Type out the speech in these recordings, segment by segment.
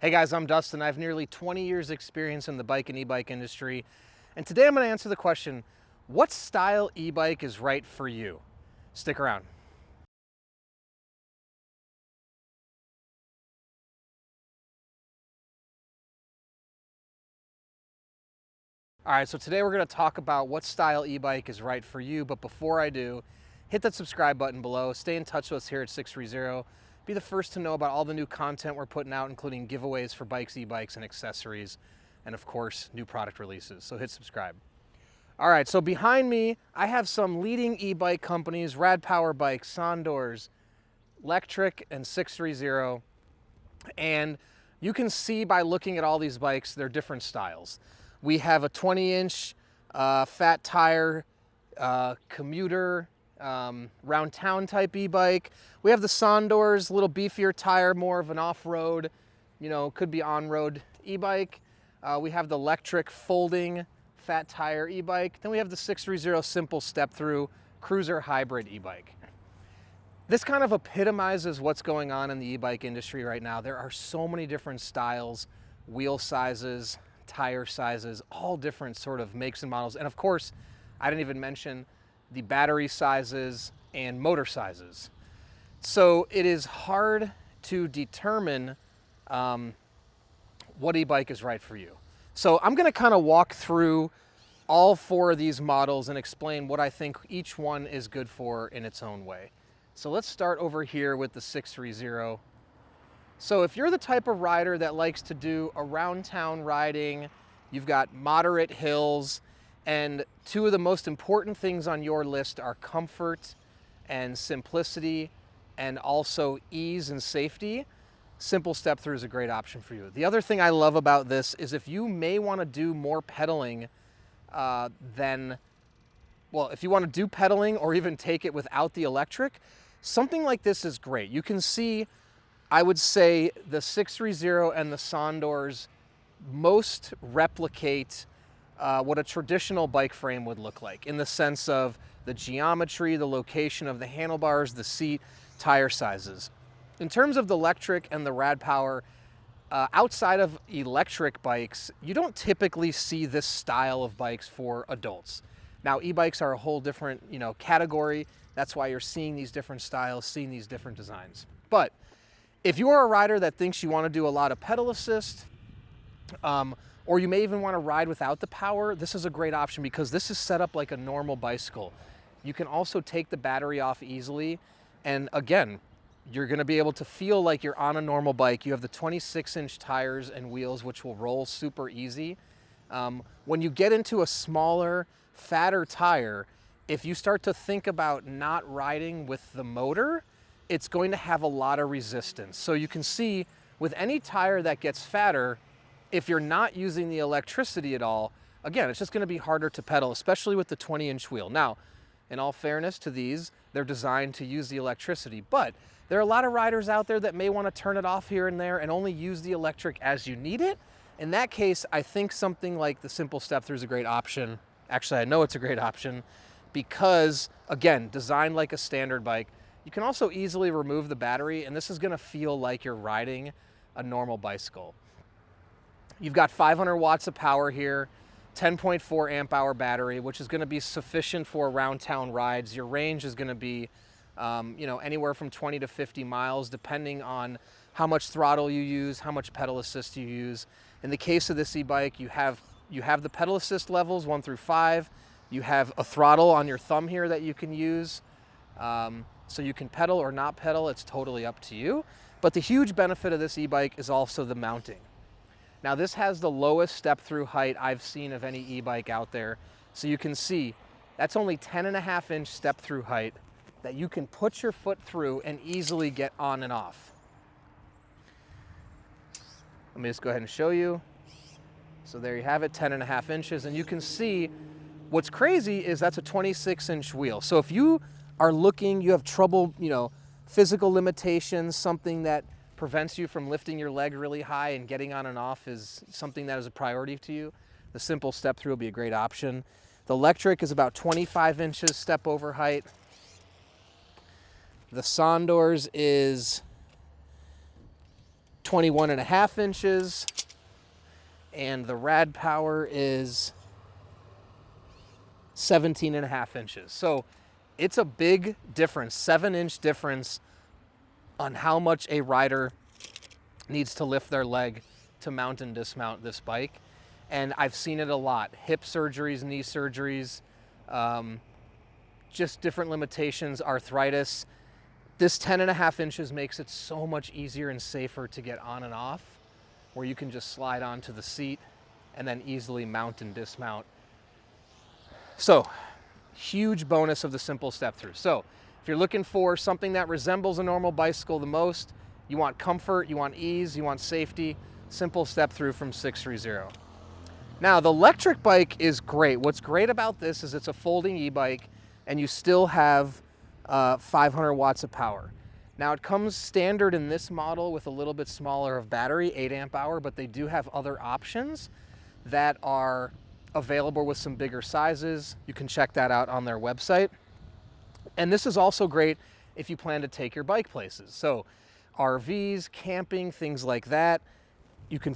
Hey guys, I'm Dustin. I have nearly 20 years experience in the bike and e-bike industry. And today I'm going to answer the question, what style e-bike is right for you? Stick around. All right, so today we're going to talk about what style e-bike is right for you. But before I do, hit that subscribe button below. Stay in touch with us here at 630. Be the first to know about all the new content we're putting out, including giveaways for bikes, e-bikes, and accessories, and of course, new product releases. So hit subscribe. All right, so behind me, I have some leading e-bike companies, Rad Power Bikes, Sondors, Electric, and 630. And you can see by looking at all these bikes, they're different styles. We have a 20-inch fat tire commuter, round town type e-bike. We have the Sondors, a little beefier tire, more of an off-road, could be on-road e-bike. We have the electric folding fat tire e-bike. Then we have the 630 simple step-through cruiser hybrid e-bike. This kind of epitomizes what's going on in the e-bike industry right now. There are so many different styles, wheel sizes, tire sizes, all different sort of makes and models. And of course, I didn't even mention the battery sizes and motor sizes. So it is hard to determine what e-bike is right for you. So I'm going to kind of walk through all four of these models and explain what I think each one is good for in its own way. So let's start over here with the 630. So if you're the type of rider that likes to do around town riding, you've got moderate hills, and two of the most important things on your list are comfort and simplicity, and also ease and safety, simple step-through is a great option for you. The other thing I love about this is if you may want to do more pedaling if you want to do pedaling or even take it without the electric, something like this is great. You can see, I would say the 630 and the Sondors most replicate what a traditional bike frame would look like in the sense of the geometry, the location of the handlebars, the seat, tire sizes. In terms of the electric and the Rad Power, outside of electric bikes, you don't typically see this style of bikes for adults. Now, e-bikes are a whole different, category. That's why you're seeing these different styles, seeing these different designs. But if you are a rider that thinks you want to do a lot of pedal assist, or you may even want to ride without the power, this is a great option because this is set up like a normal bicycle. You can also take the battery off easily. And again, you're going to be able to feel like you're on a normal bike. You have the 26-inch tires and wheels, which will roll super easy. When you get into a smaller, fatter tire, if you start to think about not riding with the motor, it's going to have a lot of resistance. So you can see with any tire that gets fatter, if you're not using the electricity at all, again, it's just going to be harder to pedal, especially with the 20-inch wheel. Now, in all fairness to these, they're designed to use the electricity, but there are a lot of riders out there that may want to turn it off here and there and only use the electric as you need it. In that case, I think something like the simple step-through is a great option. Actually, I know it's a great option because, again, designed like a standard bike. You can also easily remove the battery, and this is going to feel like you're riding a normal bicycle. You've got 500 watts of power here, 10.4 amp hour battery, which is going to be sufficient for around town rides. Your range is going to be anywhere from 20 to 50 miles, depending on how much throttle you use, how much pedal assist you use. In the case of this e-bike, you have the pedal assist levels 1 through 5. You have a throttle on your thumb here that you can use. So you can pedal or not pedal, it's totally up to you. But the huge benefit of this e-bike is also the mounting. Now this has the lowest step-through height I've seen of any e-bike out there. So you can see that's only 10.5-inch step-through height that you can put your foot through and easily get on and off. Let me just go ahead and show you. So there you have it, 10.5 inches. And you can see what's crazy is that's a 26-inch wheel. So if you are looking, you have trouble, physical limitations, something that prevents you from lifting your leg really high and getting on and off is something that is a priority to you, the simple step-through will be a great option. The electric is about 25 inches step over height. The Sondors is 21.5 inches, and the rad power is 17.5 inches. So it's a big difference, 7-inch difference on how much a rider needs to lift their leg to mount and dismount this bike. And I've seen it a lot. Hip surgeries, knee surgeries, just different limitations, arthritis. This 10.5 inches makes it so much easier and safer to get on and off, where you can just slide onto the seat and then easily mount and dismount. So, huge bonus of the simple step through. So, if you're looking for something that resembles a normal bicycle the most, you want comfort, you want ease, you want safety, simple step through from 630. Now, the electric bike is great. What's great about this is it's a folding e-bike and you still have 500 watts of power. Now, it comes standard in this model with a little bit smaller of battery, 8 amp hour, but they do have other options that are available with some bigger sizes. You can check that out on their website. And this is also great if you plan to take your bike places. So RVs, camping, things like that. You can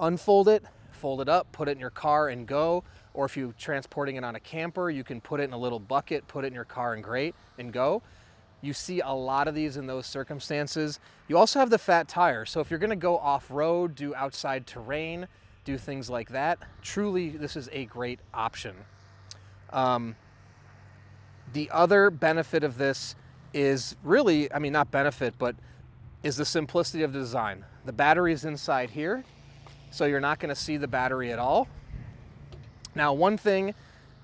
unfold it, fold it up, put it in your car and go. Or if you're transporting it on a camper, you can put it in a little bucket, put it in your car and go. You see a lot of these in those circumstances. You also have the fat tire. So if you're gonna go off-road, do outside terrain, do things like that, truly this is a great option. The other benefit of this is really, I mean, not benefit, but is the simplicity of the design. The battery is inside here, so you're not gonna see the battery at all. Now, one thing,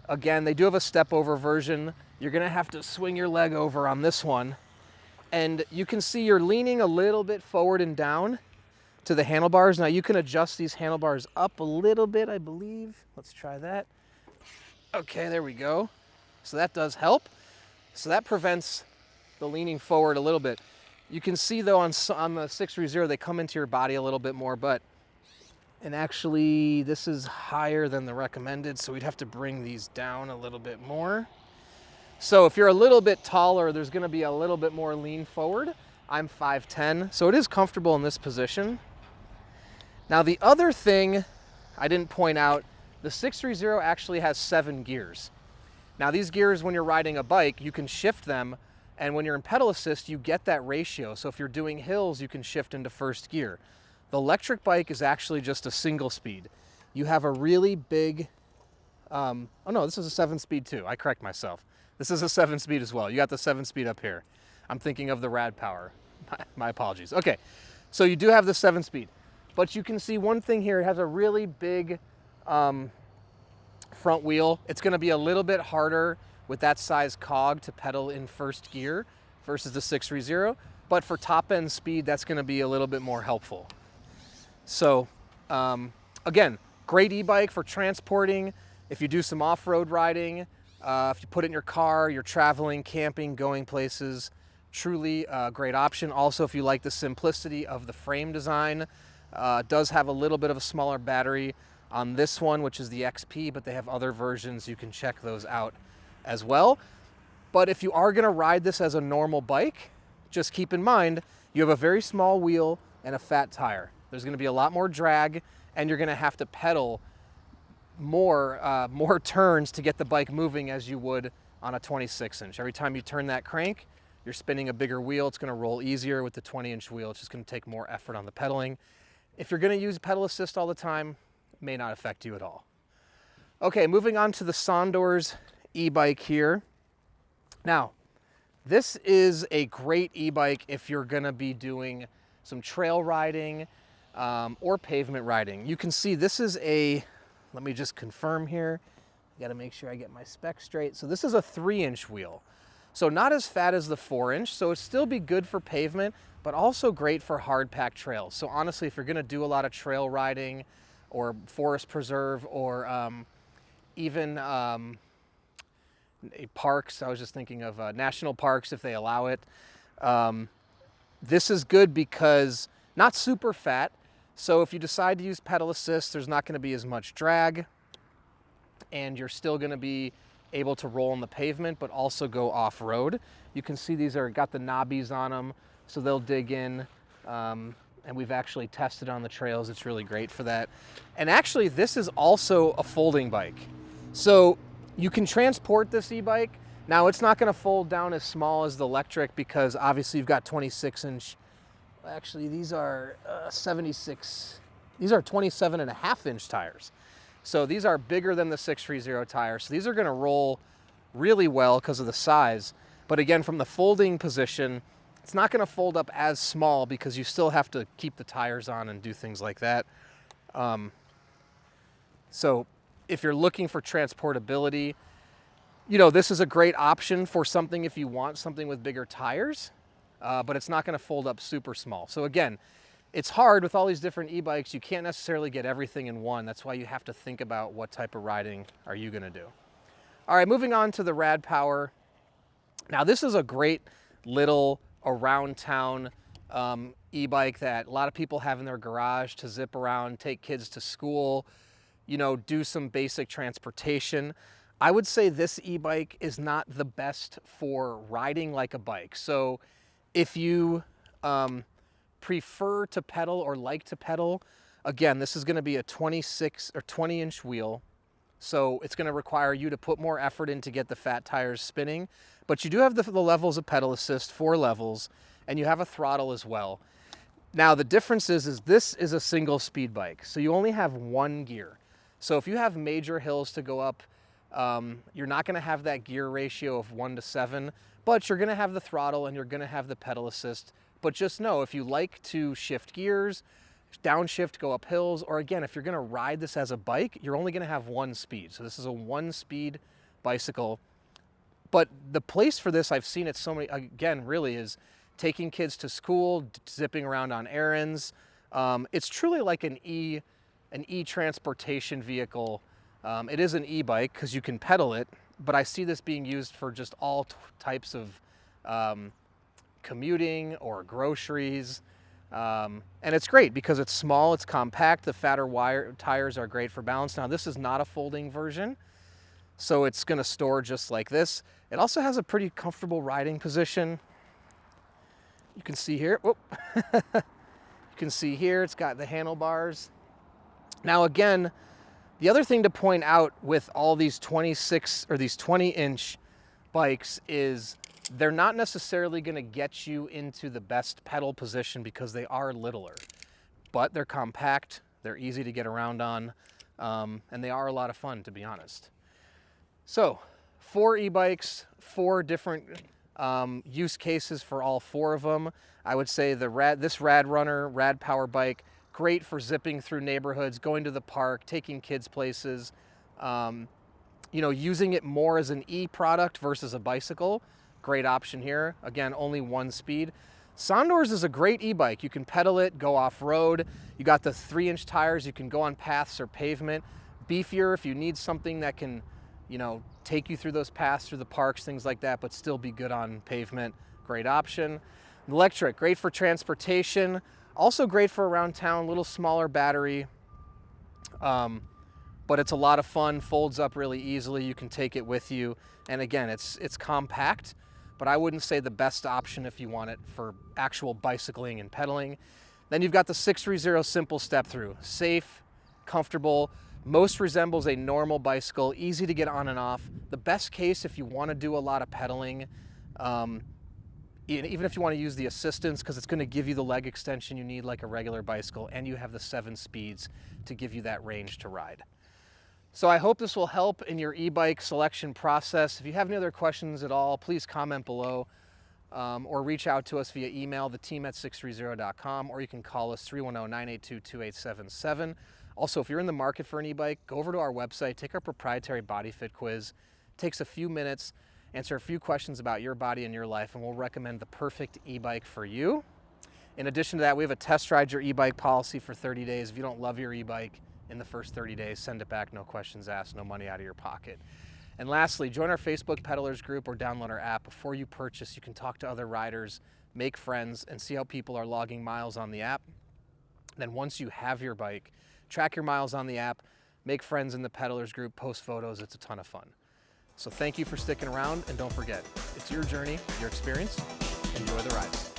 again, they do have a step over version. You're gonna have to swing your leg over on this one, and you can see you're leaning a little bit forward and down to the handlebars. Now, you can adjust these handlebars up a little bit, I believe. Let's try that. Okay, there we go. So that does help. So that prevents the leaning forward a little bit. You can see though on the 630, they come into your body a little bit more, and actually this is higher than the recommended, so we'd have to bring these down a little bit more. So if you're a little bit taller, there's gonna be a little bit more lean forward. I'm 5'10", so it is comfortable in this position. Now the other thing I didn't point out, the 630 actually has 7 gears. Now these gears, when you're riding a bike, you can shift them, and when you're in pedal assist, you get that ratio. So if you're doing hills, you can shift into first gear. The electric bike is actually just a single speed. You have a really big, oh no, this is a 7-speed too. I correct myself. This is a 7-speed as well. You got the 7-speed up here. I'm thinking of the rad power. My apologies. Okay, so you do have the 7-speed, but you can see one thing here. It has a really big front wheel. It's gonna be a little bit harder with that size cog to pedal in first gear versus the 630, but for top end speed, that's gonna be a little bit more helpful. So again, great e-bike for transporting. If you do some off-road riding, if you put it in your car, you're traveling, camping, going places, truly a great option. Also, if you like the simplicity of the frame design, it does have a little bit of a smaller battery on this one, which is the XP, but they have other versions. You can check those out as well. But if you are gonna ride this as a normal bike, just keep in mind, you have a very small wheel and a fat tire. There's gonna be a lot more drag, and you're gonna have to pedal more turns to get the bike moving as you would on a 26-inch. Every time you turn that crank, you're spinning a bigger wheel. It's gonna roll easier. With the 20-inch wheel, it's just gonna take more effort on the pedaling. If you're gonna use pedal assist all the time, it may not affect you at all. Okay, moving on to the Sondors e-bike here. Now, this is a great e-bike if you're gonna be doing some trail riding or pavement riding. You can see this is a, let me just confirm here. I gotta make sure I get my specs straight. So this is a 3-inch wheel. So not as fat as the 4-inch, so it'd still be good for pavement, but also great for hard packed trails. So honestly, if you're gonna do a lot of trail riding or forest preserve or even parks, I was just thinking of national parks if they allow it. This is good because not super fat. So if you decide to use pedal assist, there's not gonna be as much drag, and you're still gonna be able to roll on the pavement, but also go off-road. You can see these are got the knobbies on them, so they'll dig in And we've actually tested on the trails. It's really great for that. And actually, this is also a folding bike. So you can transport this e-bike. Now, it's not going to fold down as small as the electric because obviously you've got 26-inch. Actually, these are 76. These are 27.5-inch tires. So these are bigger than the 630 tires. So these are going to roll really well because of the size. But again, from the folding position, it's not going to fold up as small because you still have to keep the tires on and do things like that. So if you're looking for transportability, you know, this is a great option for something if you want something with bigger tires, but it's not going to fold up super small. So again, it's hard with all these different e-bikes. You can't necessarily get everything in one. That's why you have to think about what type of riding are you going to do. All right, moving on to the Rad Power. Now, this is a great little around town e-bike that a lot of people have in their garage to zip around, take kids to school, you know, do some basic transportation. I would say this e-bike is not the best for riding like a bike. So if you prefer to pedal or like to pedal, again, this is going to be a 26 or 20-inch wheel. So it's going to require you to put more effort in to get the fat tires spinning. But you do have the levels of pedal assist, 4 levels, and you have a throttle as well. Now, the difference is this is a single speed bike. So you only have 1 gear. So if you have major hills to go up, you're not going to have that gear ratio of 1:7, but you're going to have the throttle and you're going to have the pedal assist. But just know, if you like to shift gears, downshift, go up hills, or again, if you're going to ride this as a bike, you're only going to have 1 speed. So this is a 1-speed bicycle. But the place for this, I've seen it so many, again, really is taking kids to school, zipping around on errands. It's truly like an e-transportation vehicle. It is an e-bike because you can pedal it, but I see this being used for just all types of commuting or groceries. And it's great because it's small, it's compact, the fatter wire tires are great for balance. Now, this is not a folding version, so it's going to store just like this. It also has a pretty comfortable riding position. You can see here, you can see here, it's got the handlebars. Now again, the other thing to point out with all these 26 or these 20-inch bikes is they're not necessarily going to get you into the best pedal position because they are littler, but they're compact, they're easy to get around on, and they are a lot of fun, to be honest. So 4 e-bikes, 4 different use cases for all 4 of them. I would say this Rad Runner, Rad Power bike, great for zipping through neighborhoods, going to the park, taking kids places, you know, using it more as an e-product versus a bicycle. Great option here. Again, only 1 speed. Sondor's is a great e-bike. You can pedal it, go off-road. You got the 3-inch tires. You can go on paths or pavement. Beefier if you need something that can, you know, take you through those paths, through the parks, things like that, but still be good on pavement. Great option. Electric, great for transportation. Also great for around town, little smaller battery. But it's a lot of fun, folds up really easily. You can take it with you. And again, it's compact, but I wouldn't say the best option if you want it for actual bicycling and pedaling. Then you've got the 630 Simple Step Through. Safe, comfortable, most resembles a normal bicycle, easy to get on and off. The best case if you want to do a lot of pedaling, even if you want to use the assistance, because it's going to give you the leg extension you need like a regular bicycle, and you have the 7 speeds to give you that range to ride. So I hope this will help in your e-bike selection process. If you have any other questions at all, please comment below or reach out to us via email, theteam@sixthreezero.com, or you can call us 310-982-2877. Also, if you're in the market for an e-bike, go over to our website, take our proprietary body fit quiz. It takes a few minutes, answer a few questions about your body and your life, and we'll recommend the perfect e-bike for you. In addition to that, we have a test ride your e-bike policy for 30 days. If you don't love your e-bike in the first 30 days, send it back, no questions asked, no money out of your pocket. And lastly, join our Facebook Peddlers group or download our app. Before you purchase, you can talk to other riders, make friends, and see how people are logging miles on the app. Then once you have your bike, track your miles on the app, make friends in the Peddlers group, post photos. It's a ton of fun. So thank you for sticking around, and don't forget, it's your journey, your experience. Enjoy the ride.